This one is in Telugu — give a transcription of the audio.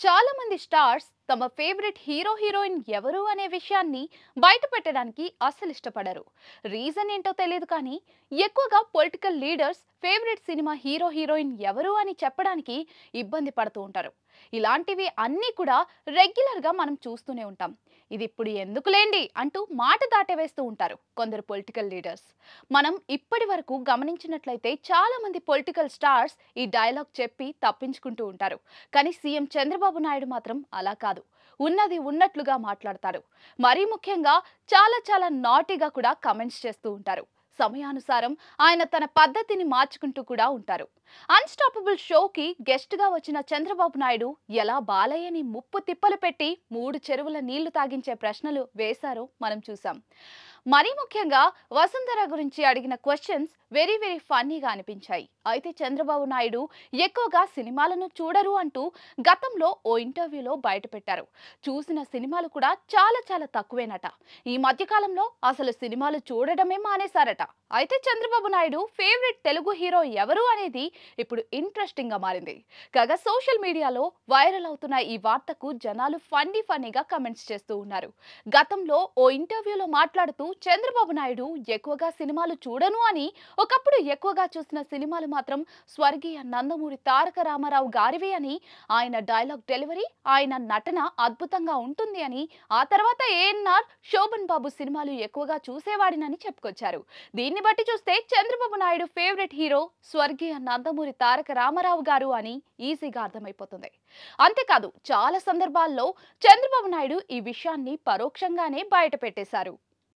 చాలా మంది స్టార్స్ తమ ఫేవరెట్ హీరో హీరోయిన్ ఎవరు అనే విషయాన్ని బయట పెట్టడానికి అస్సలు ఇష్టపడరు. రీజన్ ఏంటో తెలియదు కానీ ఎక్కువగా political leaders favourite cinema hero heroine ఎవరు అని చెప్పడానికి ఇబ్బంది పడుతూ ఉంటారు. ఇలాంటివి అన్నీ కూడా రెగ్యులర్ గా మనం చూస్తూనే ఉంటాం. ఇది ఇప్పుడు ఎందుకులేండి అంటూ మాట దాటవేస్తూ ఉంటారు కొందరు పొలిటికల్ లీడర్స్. మనం ఇప్పటి వరకు గమనించినట్లయితే చాలా మంది పొలిటికల్ స్టార్స్ ఈ డైలాగ్ చెప్పి తప్పించుకుంటూ ఉంటారు. కానీ సీఎం చంద్రబాబు నాయుడు మాత్రం అలా కాదు. ఉన్నది ఉన్నట్లుగా మాట్లాడతారు. మరీ ముఖ్యంగా చాలా చాలా నాటీగా కూడా కమెంట్స్ చేస్తూ ఉంటారు. సమయానుసారం ఆయన తన పద్ధతిని మార్చుకుంటూ కూడా ఉంటారు. అన్స్టాపబుల్ షోకి గెస్ట్ గా వచ్చిన చంద్రబాబు నాయుడు ఎలా బాలయ్యని ముప్పు తిప్పలు పెట్టి 3 చెరువుల నీళ్లు తాగించే ప్రశ్నలు వేశారో మనం చూసాం. మరీ ముఖ్యంగా వసుంధర గురించి అడిగిన క్వశ్చన్స్ వెరీ వెరీ ఫన్నీగా అనిపించాయి. అయితే చంద్రబాబు నాయుడు ఎక్కువగా సినిమాలను చూడరు అంటూ గతంలో ఓ ఇంటర్వ్యూలో బయటపెట్టారు. చూసిన సినిమాలు కూడా చాలా చాలా తక్కువేనట. ఈ మధ్యకాలంలో అసలు సినిమాలు చూడడమే మానేశారట. అయితే చంద్రబాబు నాయుడు ఫేవరెట్ తెలుగు హీరో ఎవరు అనేది ఇప్పుడు ఇంట్రెస్టింగ్ గా మారింది. కాగా సోషల్ మీడియాలో వైరల్ అవుతున్న ఈ వార్తకు జనాలు ఫన్నీగా కమెంట్స్ చేస్తూ ఉన్నారు. గతంలో ఓ ఇంటర్వ్యూలో మాట్లాడుతూ చంద్రబాబు నాయుడు ఎక్కువగా సినిమాలు చూడను అని, ఒకప్పుడు ఎక్కువగా చూసిన సినిమాలు మాత్రం స్వర్గీయ నందమూరి తారక రామారావు గారివి అని, ఆయన డైలాగ్ డెలివరీ, ఆయన నటన అద్భుతంగా ఉంటుంది అని, ఆ తర్వాత ఏఎన్ఆర్, శోభన్ బాబు సినిమాలు ఎక్కువగా చూసేవాడినని చెప్పుకొచ్చారు. దీన్ని బట్టి చూస్తే చంద్రబాబు నాయుడు ఫేవరెట్ హీరో స్వర్గీయ నందమూరి తారక రామారావు గారు అని ఈజీగా అర్థమైపోతుంది. అంతేకాదు చాలా సందర్భాల్లో చంద్రబాబు నాయుడు ఈ విషయాన్ని పరోక్షంగానే బయట పెట్టేశారు.